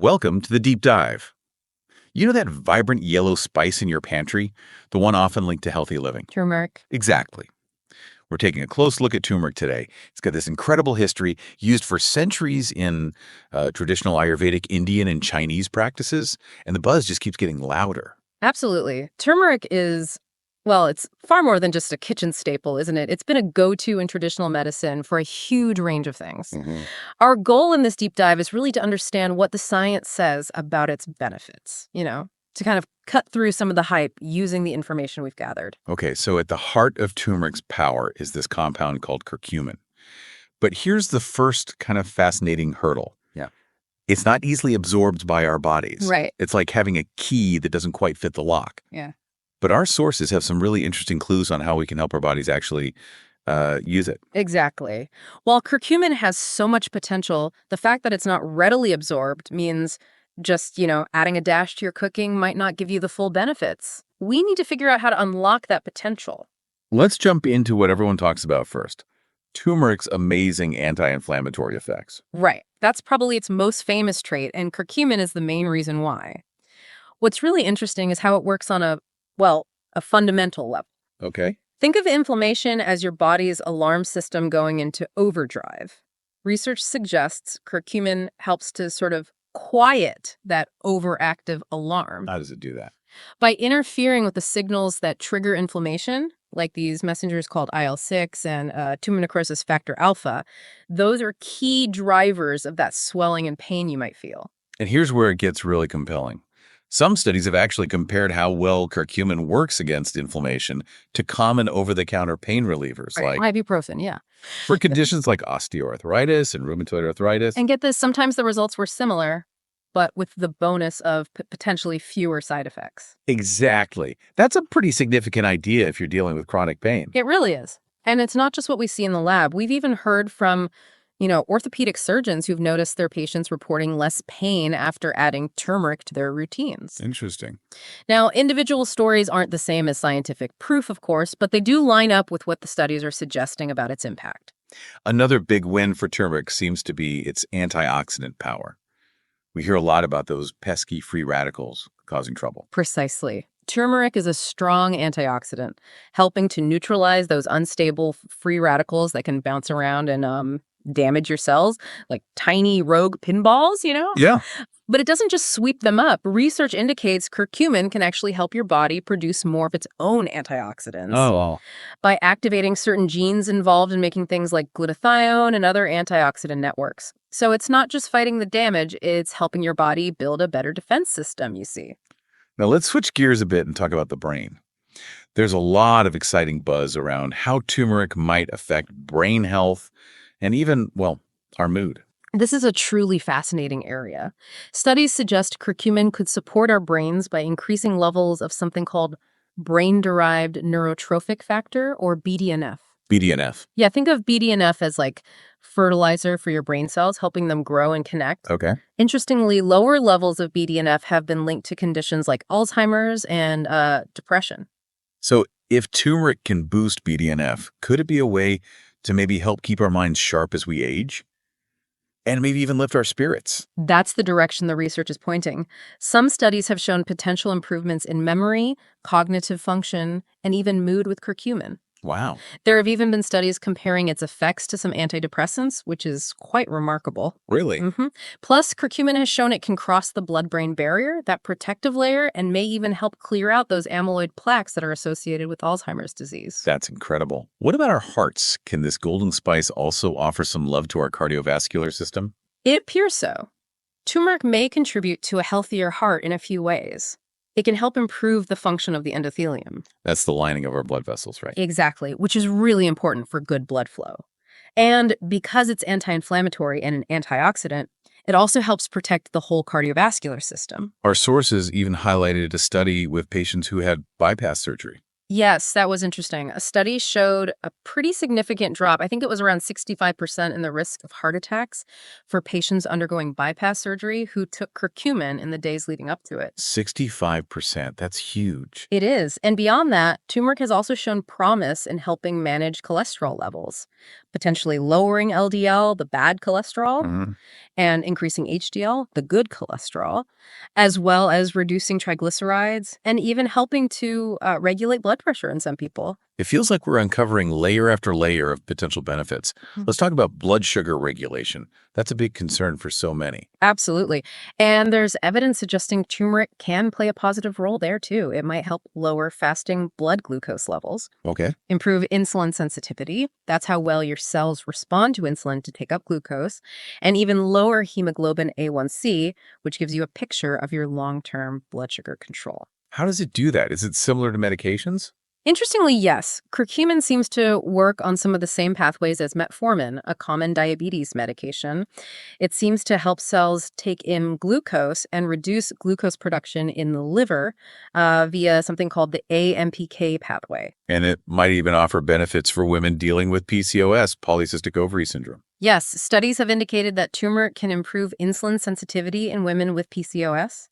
Welcome to the deep dive. You know that vibrant yellow spice in your pantry? The one often linked to healthy living. Turmeric. Exactly. We're taking a close look at turmeric today. It's got this incredible history, used for centuries in traditional Ayurvedic, Indian, and Chinese practices, and the buzz just keeps getting louder. Absolutely. Turmeric is, well, it's far more than just a kitchen staple, isn't it? It's been a go-to in traditional medicine for a huge range of things. Our goal in this deep dive is really to understand what the science says about its benefits, to kind of cut through some of the hype using the information we've gathered. Okay, so at the heart of turmeric's power is this compound called curcumin. But here's the first kind of fascinating hurdle. Yeah. It's not easily absorbed by our bodies. Right. It's like having a key that doesn't quite fit the lock. Yeah. But our sources have some really interesting clues on how we can help our bodies actually use it. Exactly. While curcumin has so much potential, the fact that it's not readily absorbed means just, adding a dash to your cooking might not give you the full benefits. We need to figure out how to unlock that potential. Let's jump into what everyone talks about first. Turmeric's amazing anti-inflammatory effects. Right. That's probably its most famous trait, and curcumin is the main reason why. What's really interesting is how it works on a fundamental level. Okay. Think of inflammation as your body's alarm system going into overdrive. Research suggests curcumin helps to sort of quiet that overactive alarm. How does it do that? By interfering with the signals that trigger inflammation, like these messengers called IL-6 and tumor necrosis factor alpha, those are key drivers of that swelling and pain you might feel. And here's where it gets really compelling. Some studies have actually compared how well curcumin works against inflammation to common over-the-counter pain relievers, Right. like Ibuprofen, yeah. for conditions like osteoarthritis and rheumatoid arthritis. And get this, sometimes the results were similar, but with the bonus of potentially fewer side effects. Exactly. That's a pretty significant idea if you're dealing with chronic pain. It really is. And it's not just what we see in the lab. We've even heard from, orthopedic surgeons who've noticed their patients reporting less pain after adding turmeric to their routines. Interesting. Now, individual stories aren't the same as scientific proof, of course, but they do line up with what the studies are suggesting about its impact. Another big win for turmeric seems to be its antioxidant power. We hear a lot about those pesky free radicals causing trouble. Precisely. Turmeric is a strong antioxidant, helping to neutralize those unstable free radicals that can bounce around and damage your cells, like tiny rogue pinballs, Yeah. But it doesn't just sweep them up. Research indicates curcumin can actually help your body produce more of its own antioxidants Oh. by activating certain genes involved in making things like glutathione and other antioxidant networks. So it's not just fighting the damage, it's helping your body build a better defense system, you see. Now let's switch gears a bit and talk about the brain. There's a lot of exciting buzz around how turmeric might affect brain health and even, our mood. This is a truly fascinating area. Studies suggest curcumin could support our brains by increasing levels of something called brain-derived neurotrophic factor, or BDNF. BDNF. Yeah, think of BDNF as like fertilizer for your brain cells, helping them grow and connect. Okay. Interestingly, lower levels of BDNF have been linked to conditions like Alzheimer's and depression. So if turmeric can boost BDNF, could it be a way to maybe help keep our minds sharp as we age? And maybe even lift our spirits? That's the direction the research is pointing. Some studies have shown potential improvements in memory, cognitive function, and even mood with curcumin. Wow. There have even been studies comparing its effects to some antidepressants, which is quite remarkable. Really? Plus, curcumin has shown it can cross the blood-brain barrier, that protective layer, and may even help clear out those amyloid plaques that are associated with Alzheimer's disease. That's incredible. What about our hearts? Can this golden spice also offer some love to our cardiovascular system? It appears so. Turmeric may contribute to a healthier heart in a few ways. It can help improve the function of the endothelium. That's the lining of our blood vessels, right? Exactly, which is really important for good blood flow. And because it's anti-inflammatory and an antioxidant, it also helps protect the whole cardiovascular system. Our sources even highlighted a study with patients who had bypass surgery. Yes, that was interesting. A study showed a pretty significant drop. I think it was around 65% in the risk of heart attacks for patients undergoing bypass surgery who took curcumin in the days leading up to it. 65%. That's huge. It is. And beyond that, turmeric has also shown promise in helping manage cholesterol levels, potentially lowering LDL, the bad cholesterol, Mhm. and increasing HDL, the good cholesterol, as well as reducing triglycerides and even helping to regulate blood pressure in some people. It feels like we're uncovering layer after layer of potential benefits. Let's talk about blood sugar regulation. That's a big concern for so many. Absolutely. And there's evidence suggesting turmeric can play a positive role there too. It might help lower fasting blood glucose levels, Okay. improve insulin sensitivity. That's how well your cells respond to insulin to take up glucose, and even lower hemoglobin A1C, which gives you a picture of your long term blood sugar control. How does it do that? Is it similar to medications? Interestingly, yes, curcumin seems to work on some of the same pathways as metformin, a common diabetes medication. It seems to help cells take in glucose and reduce glucose production in the liver via something called the AMPK pathway. And it might even offer benefits for women dealing with PCOS, polycystic ovary syndrome. Yes, studies have indicated that turmeric can improve insulin sensitivity in women with PCOS.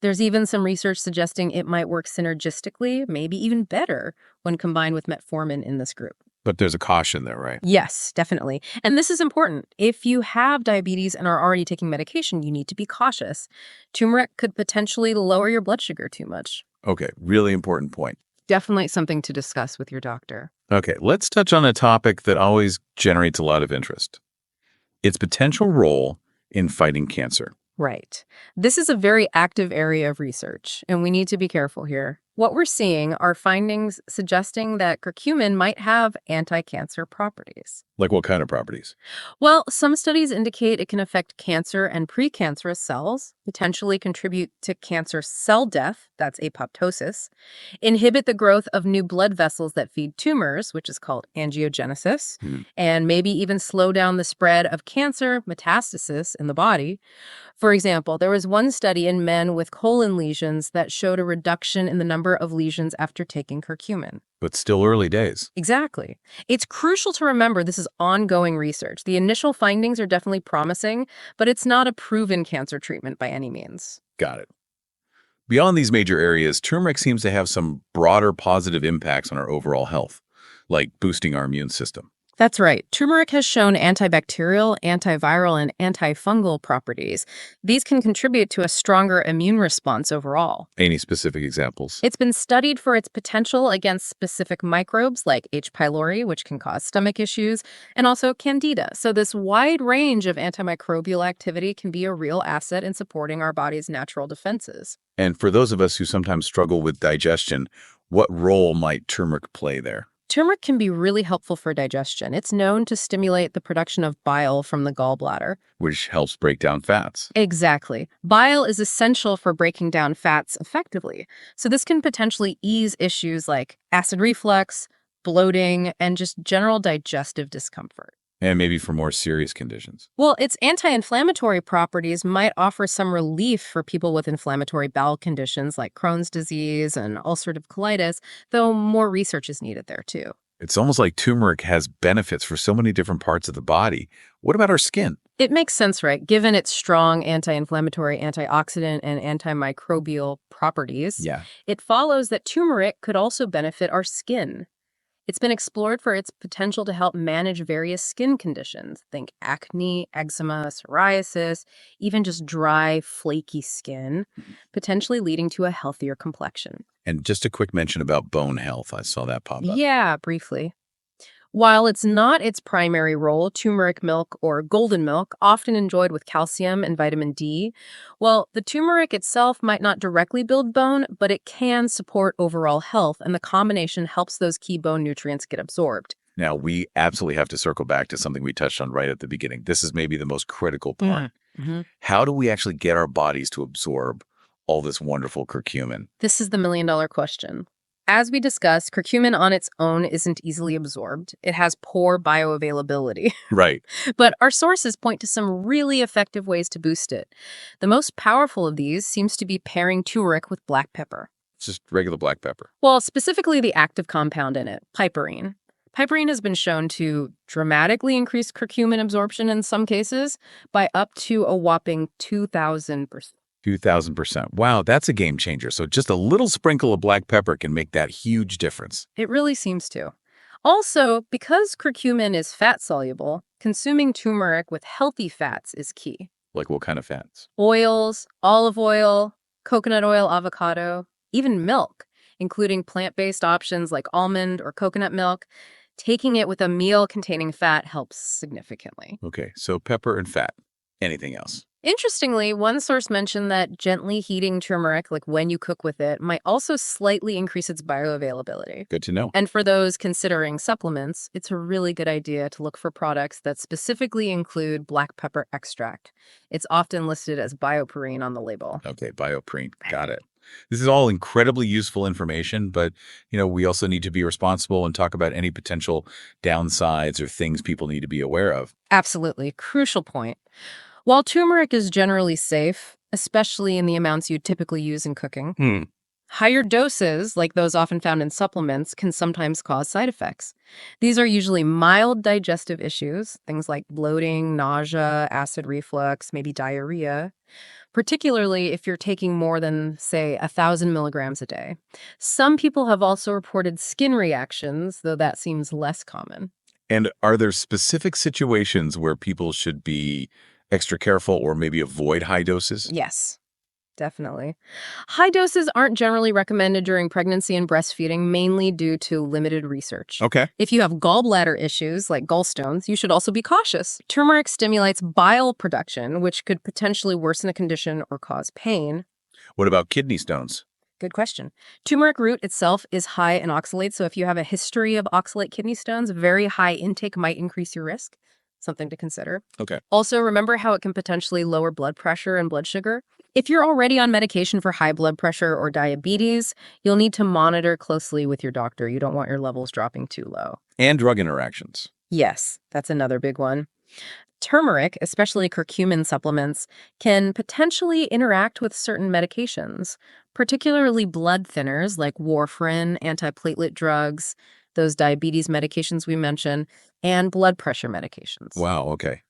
There's even some research suggesting it might work synergistically, maybe even better, when combined with metformin in this group. But there's a caution there, right? Yes, definitely. And this is important. If you have diabetes and are already taking medication, you need to be cautious. Turmeric could potentially lower your blood sugar too much. Okay, really important point. Definitely something to discuss with your doctor. Okay, let's touch on a topic that always generates a lot of interest. Its potential role in fighting cancer. Right. This is a very active area of research, and we need to be careful here. What we're seeing are findings suggesting that curcumin might have anti-cancer properties. Like what kind of properties? Well, some studies indicate it can affect cancer and precancerous cells, potentially contribute to cancer cell death, that's apoptosis, inhibit the growth of new blood vessels that feed tumors, which is called angiogenesis, Hmm. and maybe even slow down the spread of cancer metastasis in the body. For example, there was one study in men with colon lesions that showed a reduction in the number of lesions after taking curcumin. But still early days. Exactly. It's crucial to remember this is ongoing research. The initial findings are definitely promising, but it's not a proven cancer treatment by any means. Got it. Beyond these major areas, turmeric seems to have some broader positive impacts on our overall health, like boosting our immune system. That's right. Turmeric has shown antibacterial, antiviral, and antifungal properties. These can contribute to a stronger immune response overall. Any specific examples? It's been studied for its potential against specific microbes like H. pylori, which can cause stomach issues, and also candida. So this wide range of antimicrobial activity can be a real asset in supporting our body's natural defenses. And for those of us who sometimes struggle with digestion, what role might turmeric play there? Turmeric can be really helpful for digestion. It's known to stimulate the production of bile from the gallbladder. Which helps break down fats. Exactly. Bile is essential for breaking down fats effectively. So this can potentially ease issues like acid reflux, bloating, and just general digestive discomfort. And maybe for more serious conditions. Well, its anti-inflammatory properties might offer some relief for people with inflammatory bowel conditions like Crohn's disease and ulcerative colitis, though more research is needed there too. It's almost like turmeric has benefits for so many different parts of the body. What about our skin? It makes sense, right? Given its strong anti-inflammatory, antioxidant, and antimicrobial properties, Yeah. it follows that turmeric could also benefit our skin. It's been explored for its potential to help manage various skin conditions. Think acne, eczema, psoriasis, even just dry, flaky skin, potentially leading to a healthier complexion. And just a quick mention about bone health. I saw that pop up. Yeah, briefly. While it's not its primary role, turmeric milk or golden milk, often enjoyed with calcium and vitamin D, well, the turmeric itself might not directly build bone, but it can support overall health, and the combination helps those key bone nutrients get absorbed. Now, we absolutely have to circle back to something we touched on right at the beginning. This is maybe the most critical part. Mhm. How do we actually get our bodies to absorb all this wonderful curcumin? This is the million-dollar question. As we discussed, curcumin on its own isn't easily absorbed. It has poor bioavailability. Right. But our sources point to some really effective ways to boost it. The most powerful of these seems to be pairing turmeric with black pepper. It's just regular black pepper. Well, specifically the active compound in it, piperine. Piperine has been shown to dramatically increase curcumin absorption in some cases by up to a whopping 2,000%. 2,000%. Wow, that's a game changer. So just a little sprinkle of black pepper can make that huge difference. It really seems to. Also, because curcumin is fat soluble, consuming turmeric with healthy fats is key. Like what kind of fats? Oils, olive oil, coconut oil, avocado, even milk, including plant-based options like almond or coconut milk. Taking it with a meal containing fat helps significantly. Okay, so pepper and fat. Anything else? Interestingly, one source mentioned that gently heating turmeric, like when you cook with it, might also slightly increase its bioavailability. Good to know. And for those considering supplements, it's a really good idea to look for products that specifically include black pepper extract. It's often listed as bioperine on the label. Okay, bioprene. Got it. This is all incredibly useful information, but we also need to be responsible and talk about any potential downsides or things people need to be aware of. Absolutely. Crucial point. While turmeric is generally safe, especially in the amounts you typically use in cooking, higher doses, like those often found in supplements, can sometimes cause side effects. These are usually mild digestive issues, things like bloating, nausea, acid reflux, maybe diarrhea, particularly if you're taking more than, say, 1,000 milligrams a day. Some people have also reported skin reactions, though that seems less common. And are there specific situations where people should be extra careful or maybe avoid high doses? Yes. Definitely. High doses aren't generally recommended during pregnancy and breastfeeding, mainly due to limited research. Okay. If you have gallbladder issues like gallstones, you should also be cautious. Turmeric stimulates bile production, which could potentially worsen a condition or cause pain. What about kidney stones? Good question. Turmeric root itself is high in oxalates, so if you have a history of oxalate kidney stones, very high intake might increase your risk. Something to consider. Okay. Also, remember how it can potentially lower blood pressure and blood sugar? If you're already on medication for high blood pressure or diabetes, you'll need to monitor closely with your doctor. You don't want your levels dropping too low. And drug interactions. Yes, that's another big one. Turmeric, especially curcumin supplements, can potentially interact with certain medications, particularly blood thinners like warfarin, antiplatelet drugs, those diabetes medications we mentioned, and blood pressure medications. Wow, okay.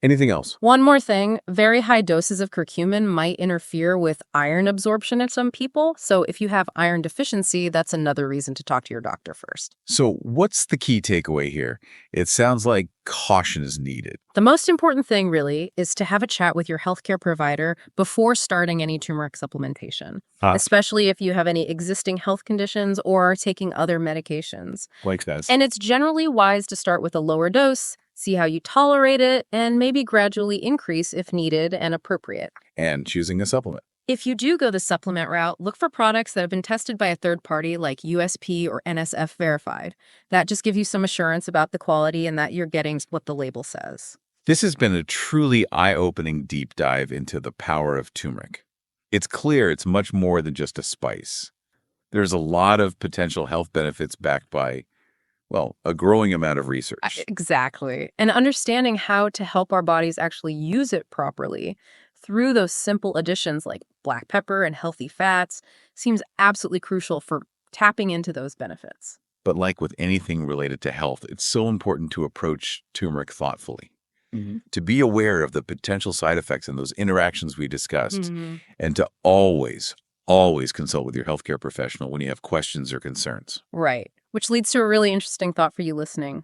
Anything else? One more thing, very high doses of curcumin might interfere with iron absorption in some people. So if you have iron deficiency, that's another reason to talk to your doctor first. So what's the key takeaway here? It sounds like caution is needed. The most important thing, really, is to have a chat with your healthcare provider before starting any turmeric supplementation, especially if you have any existing health conditions or are taking other medications. Like that. And it's generally wise to start with a lower dose, see how you tolerate it, and maybe gradually increase if needed and appropriate. And choosing a supplement. If you do go the supplement route, look for products that have been tested by a third party like USP or NSF verified. That just gives you some assurance about the quality and that you're getting what the label says. This has been a truly eye-opening deep dive into the power of turmeric. It's clear it's much more than just a spice. There's a lot of potential health benefits backed by, well, a growing amount of research. Exactly. And understanding how to help our bodies actually use it properly through those simple additions like black pepper and healthy fats seems absolutely crucial for tapping into those benefits. But like with anything related to health, it's so important to approach turmeric thoughtfully. To be aware of the potential side effects and those interactions we discussed, and to always consult with your healthcare professional when you have questions or concerns. Right. Which leads to a really interesting thought for you listening.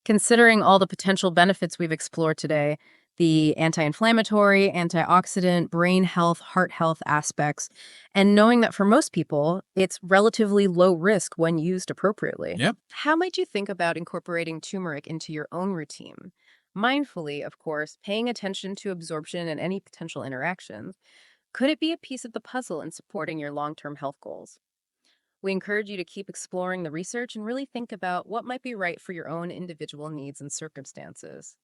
Considering all the potential benefits we've explored today, the anti-inflammatory, antioxidant, brain health, heart health aspects, and knowing that for most people, it's relatively low risk when used appropriately. Yep. How might you think about incorporating turmeric into your own routine? Mindfully, of course, paying attention to absorption and any potential interactions. Could it be a piece of the puzzle in supporting your long-term health goals? We encourage you to keep exploring the research and really think about what might be right for your own individual needs and circumstances.